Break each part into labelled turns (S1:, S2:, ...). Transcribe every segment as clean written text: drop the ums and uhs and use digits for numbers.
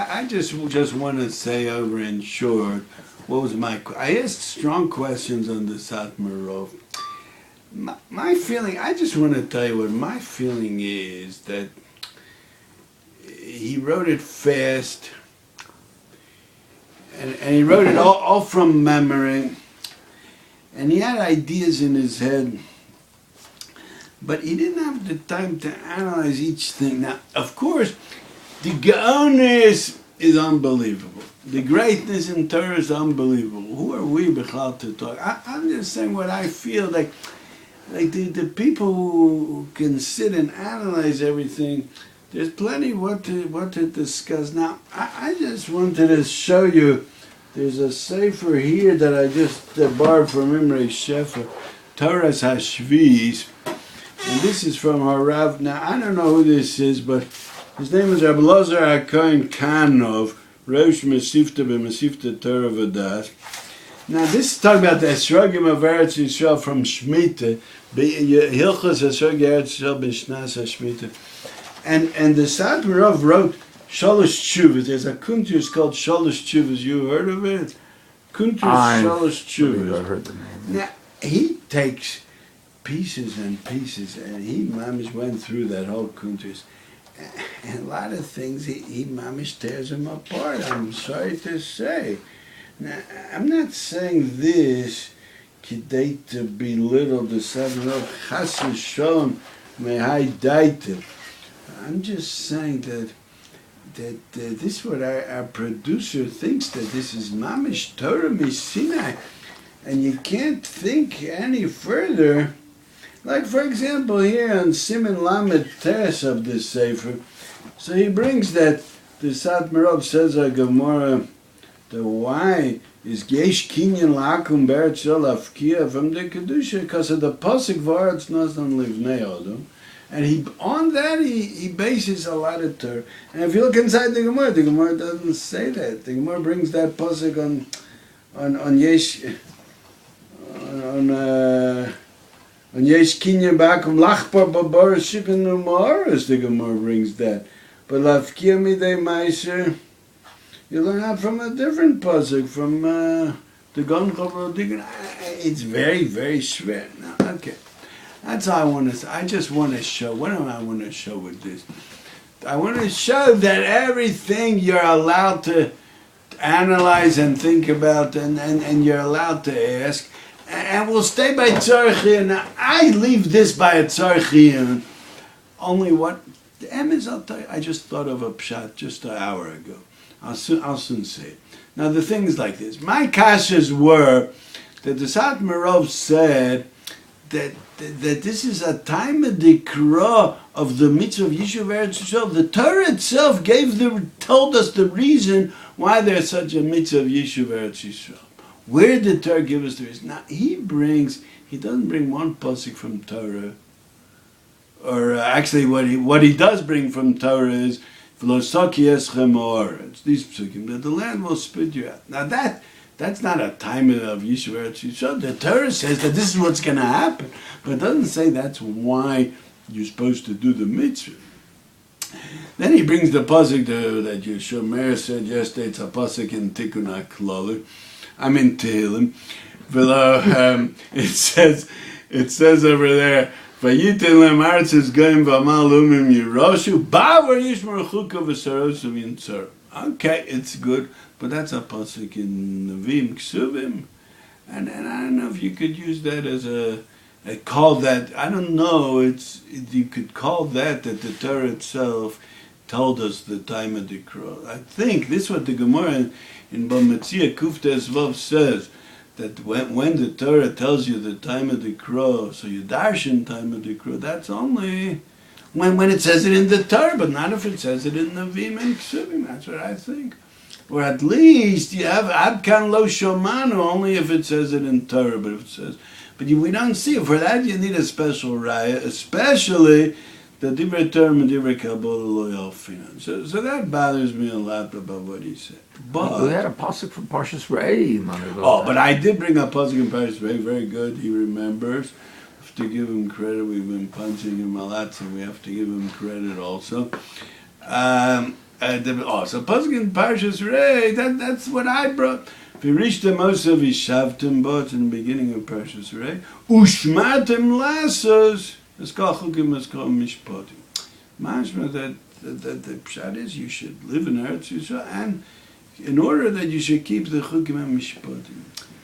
S1: I just want to say over in short, what was I asked strong questions on the Satmar. My feeling, I just want to tell you what my feeling is, that he wrote it fast, and he wrote it all from memory, and he had ideas in his head, but he didn't have the time to analyze each thing. Now, of course, the Gaonis is unbelievable. The greatness in Torah is unbelievable. Who are we, Bechal, to talk? I'm just saying what I feel like the people who can sit and analyze everything. There's plenty what to discuss. Now, I just wanted to show you. There's a sefer here that I just borrowed from Imre Shefer, Torah's Hashviz, and this is from Harav. Now, I don't know who this is, but his name is Rabbi Lazar HaKohen Kanov, Rosh Mesifta b'Mesifta Torah V'das. Now, this is talking about the Esrogim of Eretz Yisrael from Shemitah, Hilchos Esrog Eretz Yisrael b'Shnas HaShemitah. And the Satmar wrote Shalosh Tshuvas. There's a kuntus called Shalosh Tshuvas. You heard of it? Kuntus Shalosh Tshuvas.
S2: I heard the name.
S1: Now, he takes pieces and pieces, and he mamish went through that whole kuntus. And a lot of things, he mamish tears them apart, I'm sorry to say. Now, I'm not saying this kidei to belittle the Satmar Chas v'sholom mehai daita. I'm just saying that this is what our producer thinks, that this is mamish Torah Misinai, and you can't think any further. Like, for example, here on Siman Lamed Tes of this Sefer, so he brings that the Satmar says a Gemara, the why is Yesh Kinyan Lakum Beretz Yisrael Afkia from the Kedusha, because of the Pasuk V'aretz Nasan Livnei Odom. And he bases a lot of Torah. And if you look inside the Gemara doesn't say that. The Gemara brings that pasuk on Yesh Kinyan Bakum Lachpar Babar Shikun Umaris. The Gemara brings that. But Lafkia Midei Meiser, you learn out from a different pasuk, from the Gon Chavar Digan. It's very, very schwer. Now, okay. That's all I want to say. I just want to show. What do I want to show with this? I want to show that everything you're allowed to analyze and think about, and you're allowed to ask. And we'll stay by Tzarchi. Now, I leave this by a Tzarchi. Only what? The Emes, I'll tell you, I just thought of a pshat just an hour ago. I'll soon say it. Now, the thing is like this. My kashas were that the Satmar said that this is a time of dikra of the mitzvah of Yishuv Eretz Yisrael. The Torah itself told us the reason why there's such a mitzvah of Yishuv Eretz Yisrael. Where did Torah give us the reason? Now, he doesn't bring one pasuk from Torah, or actually what he does bring from Torah is V'losaki eschem ha'aretz. These psukim, that the land will spit you out. Now that's not a time of Yishuv Eretz Yisrael. The Torah says that this is what's going to happen, but it doesn't say that's why you're supposed to do the mitzvah. Then he brings the pasuk that Yeshua Meir said yesterday. It's a pasuk in Tikkun HaKlal. I'm in Tehillim. It says over there, Vayitin lem aretzes goyim v'amal umim yiroshu ba'var yishmor chuka v'sarosu v'yintzor. Okay, it's good. But that's a pasuk in Nevim Ksuvim, and I don't know if you could use that as call that. I don't know. You could call that the Torah itself told us the time of the cross. I think this is what the Gemara in Bamitzia Kuftes Vav says, that when the Torah tells you the time of the cross, so you darshan time of the cross, that's only when it says it in the Torah, but not if it says it in Nevim and Ksuvim. That's what I think. Or at least you have Adkan Lo Shomanu only if it says it in Torah, but if it says, we don't see it. For that you need a special raya, especially the Divrei Torah and Divrei Kabbalah Lo Yalfinan. So that bothers me a lot about what he said. But
S2: we had a pasuk from Parshas Re'eh.
S1: But I did bring a pasuk in Parshas Re'eh. Very good. He remembers. We have to give him credit. We've been punching him a lot, so we have to give him credit also. So pasuk in Parshas Rei, that's what I brought. V'rishtem osav ishavtem bot in the beginning of Parshas Rei, ushmatem lasos es kol chukim es kol mishpatim. Mashma that the pshat is you should live in eretz Yisrael, and in order that you should keep the chukim and mishpatim.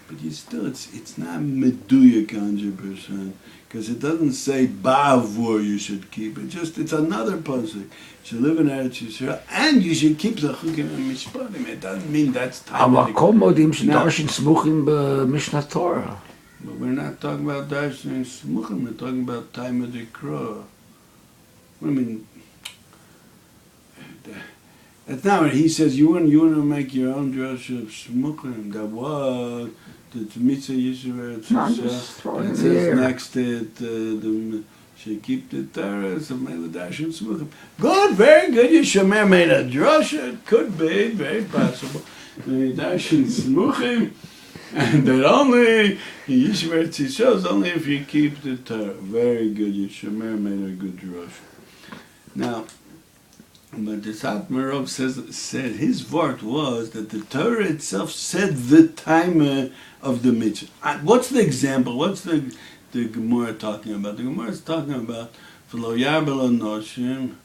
S1: But you still, it's not meduyak 100%, because it doesn't say ba'avur you should keep it. It's another pasuk. You should live in Eretz Yisrael, and you should keep the chukim and mishpatim. It doesn't mean that's time.
S2: אבל כל מודים שדרשים סמוכים במשנת תורה.
S1: But we're not talking about darshan smuchim. We're talking about time of the crow. I mean, that's not what he says. You want to make your own drasha of smuchim. That was the mitzvah yisrael. It says next to it, the she keep the Torah, so mele darshan smuchim. Good, very good. Yishamer made a drasha. It could be very possible. Darshan smuchim, and that only yisrael tzishos only if you keep the Torah. Very good. Yishamer made a good drasha. Now, but the Satmar said his word was that the Torah itself said the time of the mitzvah. What's the example? What's the Gemara talking about? The Gemara is talking about v'lo yarbel anoshim,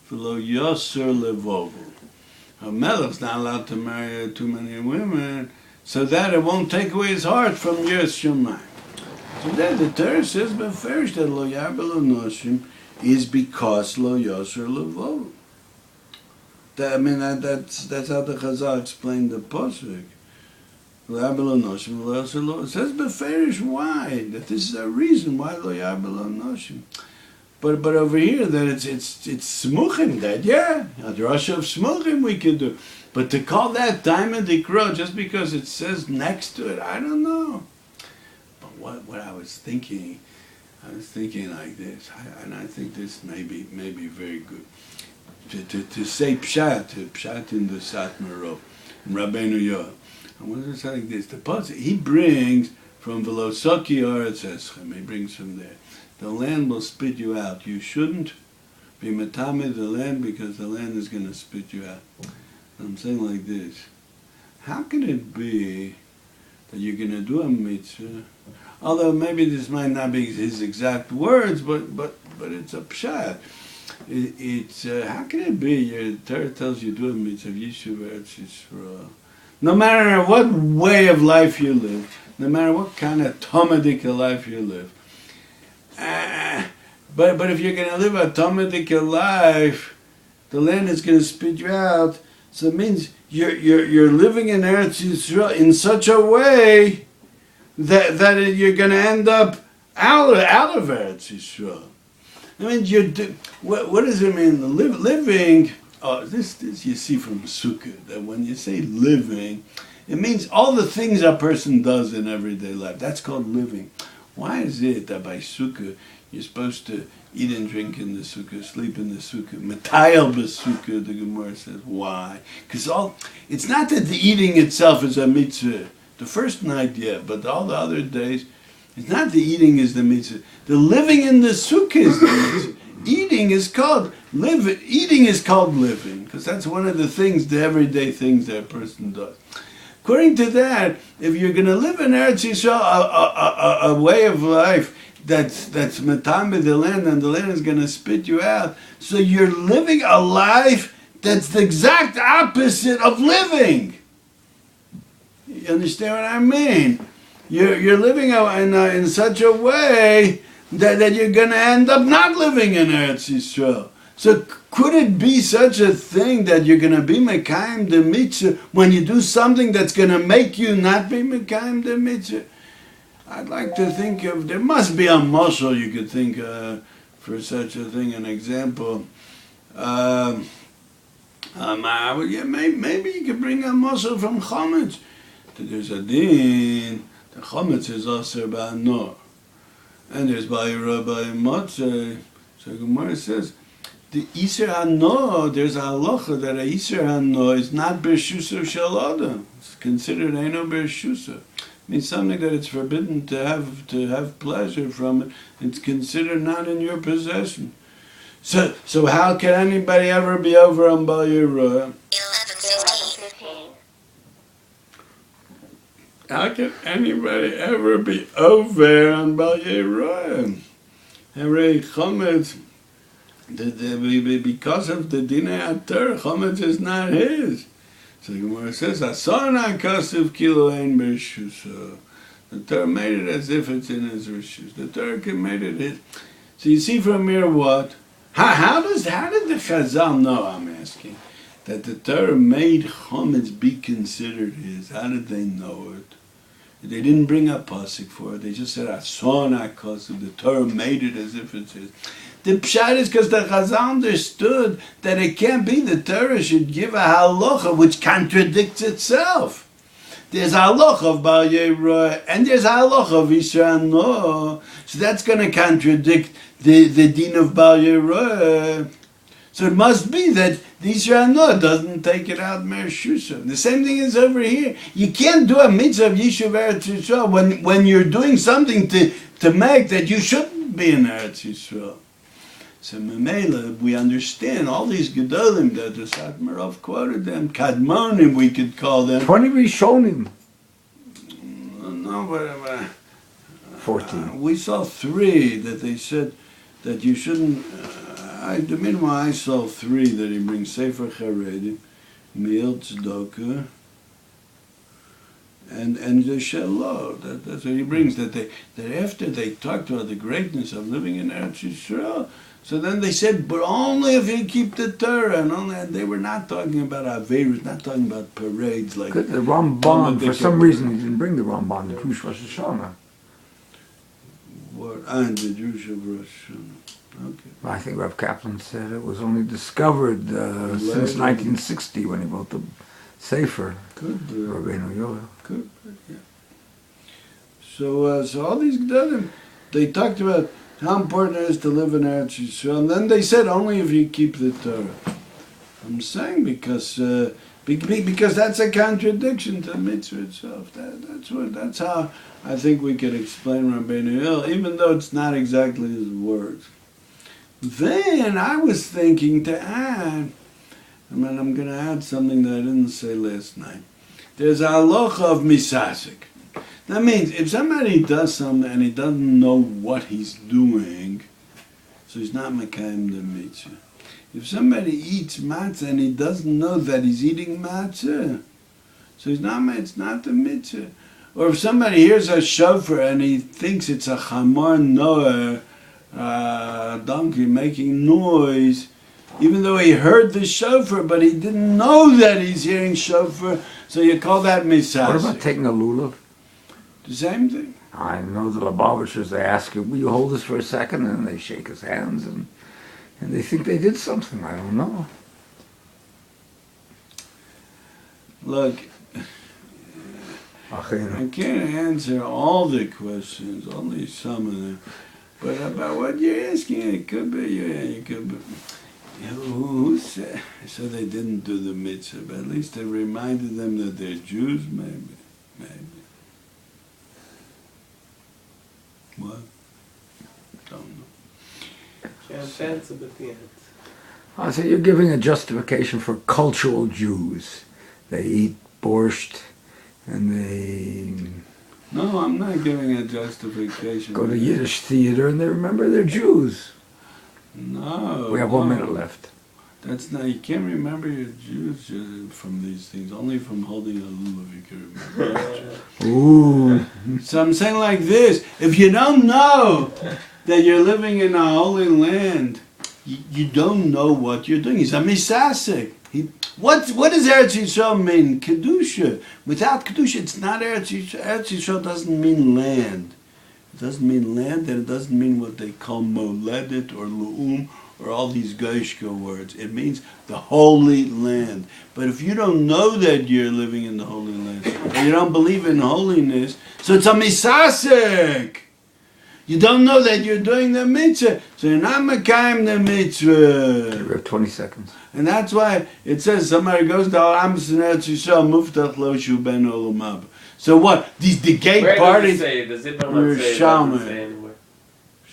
S1: v'lo yoser levovu. A melech's not allowed to marry too many women, so that it won't take away his heart from Yiras Shamayim. So then the Torah says, but first that lo yarbel anoshim is because lo yoser levovu. That's how the Chazal explained the pasuk. It says beferish why that this is a reason why lo yarbel anoshim. But over here that it's smuchim that a drasha of smuchim we can do. But to call that time of the crow just because it says next to it, I don't know. But what I was thinking like this, and I think this may be very good. To say pshat in the Satmar in Rabbeinu Yoel. I want to say like this: the pasuk he brings from Velosaki Eretz Eschem. He brings from there. The land will spit you out. You shouldn't be matame the land because the land is going to spit you out. And I'm saying like this: how can it be that you're going to do a mitzvah? Although maybe this might not be his exact words, but it's a pshat. It's how can it be? Your Torah tells you do a mitzvah yishuv eretz Yisrael. No matter what way of life you live, no matter what kind of talmudic life you live, but if you're going to live a talmudic life, the land is going to spit you out. So it means you're living in Eretz Yisrael in such a way that you're going to end up out of Eretz Yisrael. I mean, what does it mean? Living, this you see from Sukkah, that when you say living, it means all the things a person does in everyday life. That's called living. Why is it that by Sukkah, you're supposed to eat and drink in the Sukkah, sleep in the Sukkah, metayel b'Sukkah, the Gemara says. Why? Because it's not that the eating itself is a mitzvah. The first night, yeah, but all the other days, it's not the eating is the mitzvah. The living in the sukkah is the mitzvah. Eating is called living, because that's one of the things, the everyday things that a person does. According to that, if you're going to live in Eretz Yisrael, a way of life that's metame the land, and the land is going to spit you out, so you're living a life that's the exact opposite of living. You understand what I mean? You're living in such a way that you're going to end up not living in Eretz Yisrael. So could it be such a thing that you're going to be mekayim the mitzvah when you do something that's going to make you not be mekayim the mitzvah? I'd like to think of, there must be a mashal you could think for such a thing, an example. Maybe you could bring a mashal from Chometz. There's a din. The chometz is also ba'anor, and there's ba'ira ba'imotzei. So Gemara says the iser hanor. There's a halacha that a iser hanor is not bershusa shel adam. It's considered eino bershusa. It means something that it's forbidden to have pleasure from it. It's considered not in your possession. So how can anybody ever be over on Bal Yeruah?
S3: 11:15.
S1: How can anybody ever be over on Bal Yeruah? Hooray, Chometz, because of the Dinei Ater, Chometz is not his. So the Gemara says, Asana Kasuv Kilo Ein Bershusa. The Torah made it as if it's in his rishus. The Torah made it his. So you see from here what? How did the Chazal know, I'm asking, that the Torah made Chometz be considered his? How did they know it? They didn't bring a pasuk for it. They just said, Asana Kasuv. The Torah made it as if it's his. The pshat is because the Chazal understood that it can't be the Torah should give a halacha which contradicts itself. There's a halacha of Bal Yeruah and there's a halacha of Yisrael no. So that's going to contradict the din of Bal Yeruah. So it must be that the Yisrael no doesn't take it out Mershusha. The same thing is over here. You can't do a mitzvah of Yishuv Eretz Yisrael when you're doing something to make that you shouldn't be in Eretz Yisrael. So Memela, we understand all these Gedolim that the Satmar quoted them, Kadmonim we could call them.
S2: 20 Rishonim.
S1: No, but
S2: 14.
S1: we saw 3 that they said that you shouldn't. The minimum I saw 3 that he brings Sefer Charedim, Me'il Tzedakah, and the Shelah. That's what he brings. That after they talked about the greatness of living in Eretz Yisrael. So then they said, but only if you keep the Torah, and they were not talking about Aveirus, not talking about parades like
S2: The Ramban, for some reason, he didn't bring the Ramban to Rosh Hashanah.
S1: What? And the Jewish of Rosh Hashanah. Okay.
S2: I think Rav Caplan said it was only discovered since 1960 when he wrote the Sefer.
S1: Could be.
S2: Rabbeinu Yoel.
S1: Could be, yeah. So all these Gedolim, they talked about how important it is to live in Eretz Yisrael, and then they said only if you keep the Torah. I'm saying because that's a contradiction to the mitzvah itself. That's how I think we could explain Rabbeinu Yoel, even though it's not exactly his words. Then I was thinking to add, I'm going to add something that I didn't say last night. There's a halacha of misasik. That means if somebody does something and he doesn't know what he's doing, so he's not mekayim the mitzvah. If somebody eats matzah and he doesn't know that he's eating matzah, so it's not the mitzvah. Or if somebody hears a shofar and he thinks it's a chamor noah, donkey making noise, even though he heard the shofar, but he didn't know that he's hearing shofar, so you call that misasik.
S2: What about taking a lulav?
S1: The same thing.
S2: I know the Lubavitchers, they ask you, will you hold this for a second? And they shake his hands, and they think they did something. I don't know.
S1: Look, I can't answer all the questions, only some of them. But about what you're asking, it could be, it could be. Who said? So they didn't do the mitzvah, but at least it reminded them that they're Jews, maybe. What? Don't know.
S2: I say you're giving a justification for cultural Jews. They eat borscht, and they
S1: No, I'm not giving a justification.
S2: go to Yiddish theater, and they remember they're Jews.
S1: No.
S2: We have 1 minute left.
S1: That's not. You can't remember your Jews from these things. Only from holding a lulav you can remember.
S2: Ooh.
S1: So I'm saying like this: if you don't know that you're living in a holy land, you don't know what you're doing. He's a misasik. What does Eretz Yisrael mean? Kedusha. Without Kedusha, it's not Eretz Yisrael. Eretz Yisrael doesn't mean land. It doesn't mean land, and it doesn't mean what they call moledet or lu'um or all these Goyishka words. It means the holy land. But if you don't know that you're living in the holy land, or you don't believe in holiness, so it's a misasik. You don't know that you're doing the mitzvah, so you're not mekayim the mitzvah.
S2: We have 20 seconds.
S1: And that's why it says somebody goes to Al Eretz Yisrael muftach lo shu ben olamab. So what? The gay
S4: Where
S1: parties.
S4: does it say? Does it not
S1: We're
S4: say?
S1: shaman.
S4: Doesn't say anywhere.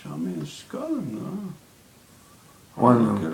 S1: Shaman is scholar, no.
S2: One of them.